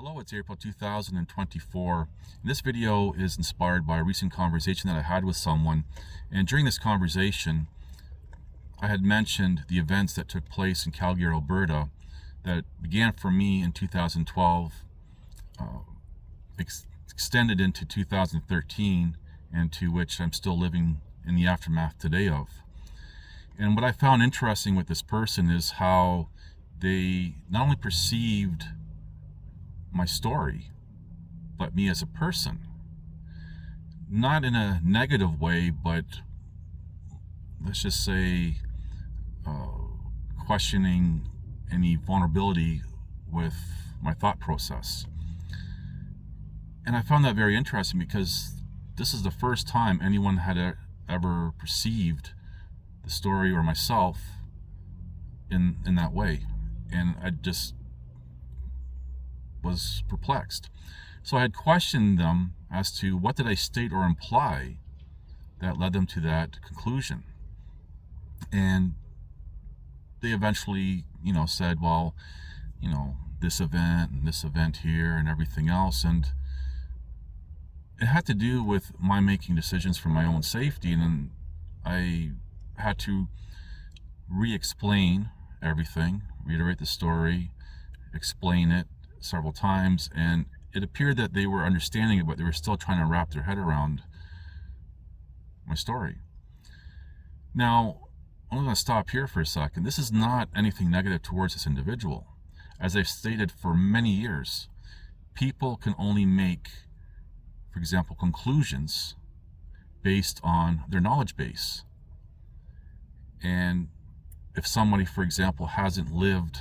Hello, it's April 2024. This video is inspired by a recent conversation that I had with someone. And during this conversation, I had mentioned the events that took place in Calgary, Alberta, that began for me in 2012, extended into 2013, and to which I'm still living in the aftermath today of. And what I found interesting with this person is how they not only perceived my story, but me as a person. Not in a negative way, but let's just say questioning any vulnerability with my thought process. And I found that very interesting because this is the first time anyone had ever perceived the story or myself in that way. And I just was perplexed. So I had questioned them as to what did I state or imply that led them to that conclusion. And they eventually, said, well, this event and this event here and everything else. And it had to do with my making decisions for my own safety. And then I had to re-explain everything, reiterate the story, explain it several times, and it appeared that they were understanding it, but they were still trying to wrap their head around my story. Now, I'm going to stop here for a second. This is not anything negative towards this individual. As I've stated for many years, people can only make, for example, conclusions based on their knowledge base. And if somebody, for example, hasn't lived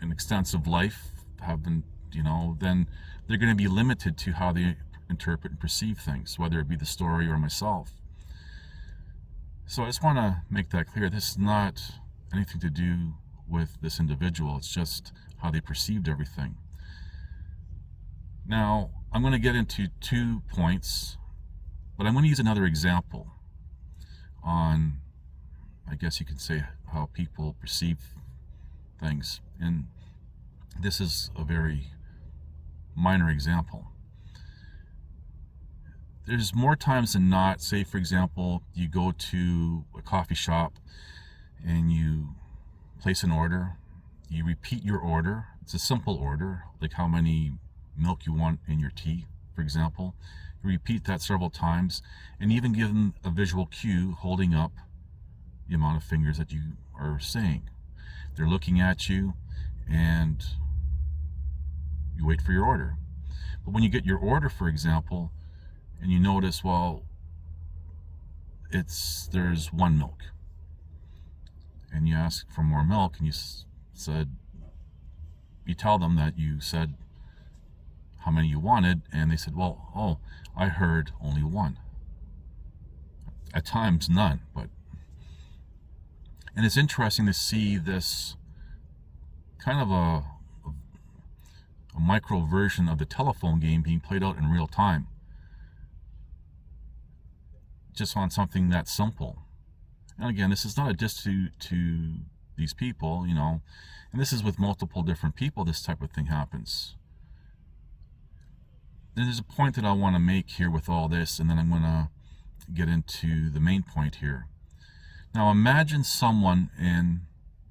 an extensive life, then they're going to be limited to how they interpret and perceive things, whether it be the story or myself. So I just want to make that clear. This is not anything to do with this individual. It's just how they perceived everything. Now, I'm going to get into 2 points, but I'm going to use another example on, I guess you could say, how people perceive things. And this is a very minor example. There's more times than not, say for example, you go to a coffee shop and you place an order, you repeat your order. It's a simple order, like how many milk you want in your tea, for example. You repeat that several times and even give them a visual cue holding up the amount of fingers that you are saying. They're looking at you and you wait for your order. But when you get your order, for example, and you notice, well, there's 1 milk, and you ask for more milk, and you tell them that you said how many you wanted, and they said, well, oh, I heard only 1. At times none, and it's interesting to see this kind of a micro version of the telephone game being played out in real time, just on something that simple. And again, this is not a diss to these people, and this is with multiple different people. This type of thing happens. There's a point that I want to make here with all this, and then I'm going to get into the main point here. Now imagine someone in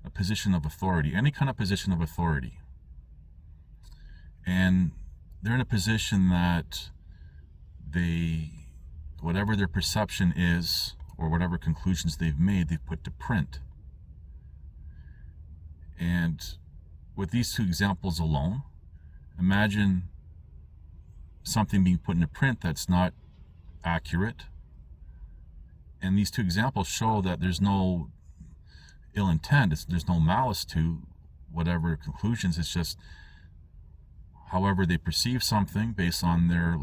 a position of authority, any kind of position of authority, and they're in a position that whatever their perception is, or whatever conclusions they've made, they've put to print. And with these 2 examples alone, imagine something being put into print that's not accurate. And these 2 examples show that there's no ill intent, there's no malice to whatever conclusions. It's just however they perceive something based on their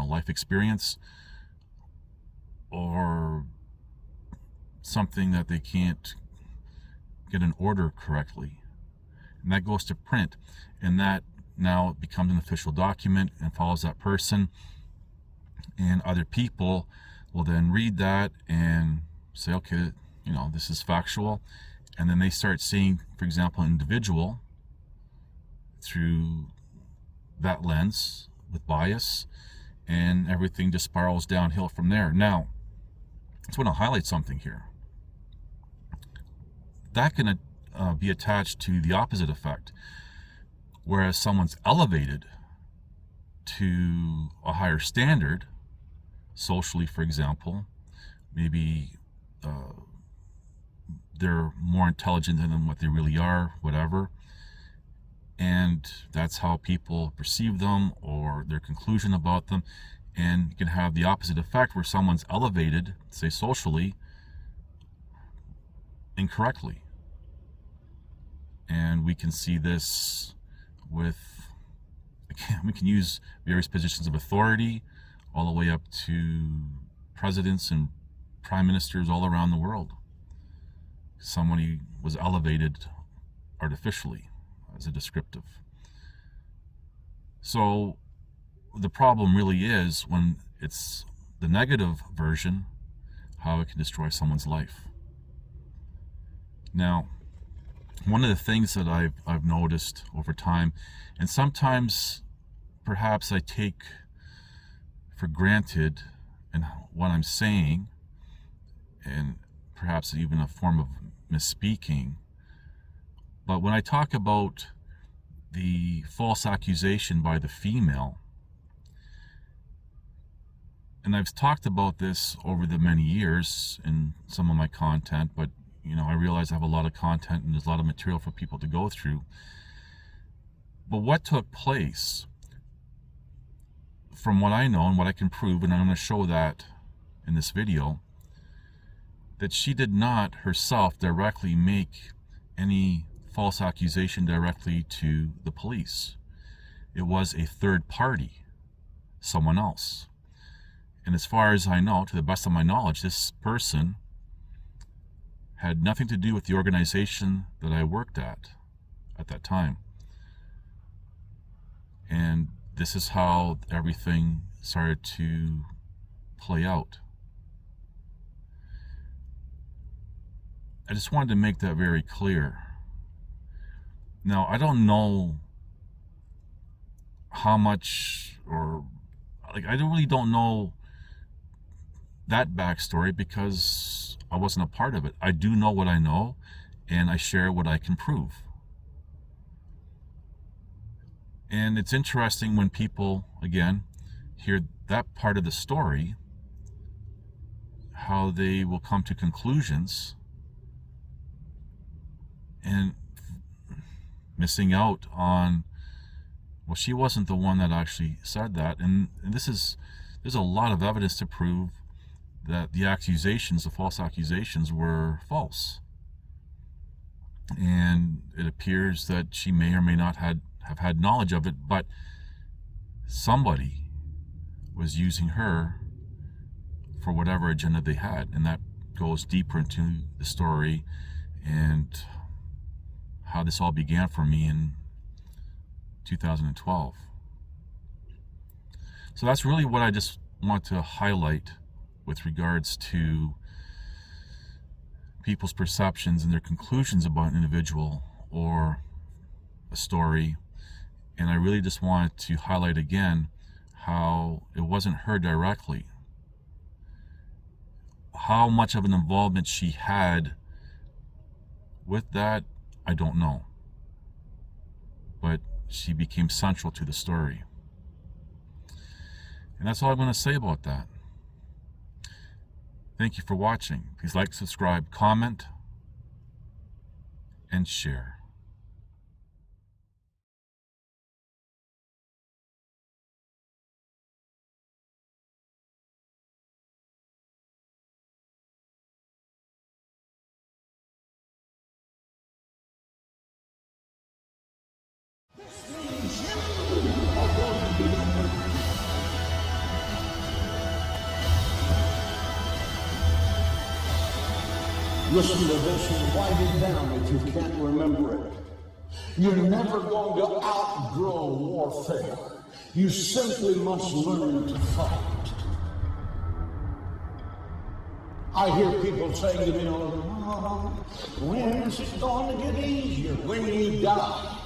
life experience, or something that they can't get an order correctly, and that goes to print, and that now becomes an official document and follows that person, and other people will then read that and say, okay, this is factual, and then they start seeing, for example, an individual through that lens with bias, and everything just spirals downhill from there. Now, I just want to highlight something here. That can be attached to the opposite effect, whereas someone's elevated to a higher standard, socially, for example, maybe they're more intelligent than what they really are, whatever, and that's how people perceive them or their conclusion about them. And you can have the opposite effect where someone's elevated, say socially, incorrectly. And we can see this with, again, we can use various positions of authority all the way up to presidents and prime ministers all around the world. Somebody was elevated artificially as a descriptive. So the problem really is when it's the negative version, how it can destroy someone's life. Now, one of the things that I've noticed over time, and sometimes perhaps I take for granted in what I'm saying, and perhaps even a form of misspeaking, but when I talk about the false accusation by the female, and I've talked about this over the many years in some of my content, but I realize I have a lot of content and there's a lot of material for people to go through. But what took place, from what I know and what I can prove, and I'm going to show that in this video, that she did not herself directly make any false accusation directly to the police. It was a third party, someone else. And as far as I know, to the best of my knowledge, this person had nothing to do with the organization that I worked at that time. And this is how everything started to play out. I just wanted to make that very clear. Now, I don't know how much, or I really don't know that backstory because I wasn't a part of it. I do know what I know, and I share what I can prove. And it's interesting when people, again, hear that part of the story, how they will come to conclusions and missing out on, well, she wasn't the one that actually said that. And there's a lot of evidence to prove that the accusations, the false accusations, were false. And it appears that she may or may not have had knowledge of it, but somebody was using her for whatever agenda they had. And that goes deeper into the story and how this all began for me in 2012. So that's really what I just want to highlight with regards to people's perceptions and their conclusions about an individual or a story. And I really just wanted to highlight again how it wasn't her directly. How much of an involvement she had with that, I don't know. But she became central to the story. And that's all I'm going to say about that. Thank you for watching. Please like, subscribe, comment, and share. Listen to this and write it down if you can't remember it. You're never going to outgrow warfare. You simply must learn to fight. I hear people saying, when is it going to get easier? When you die.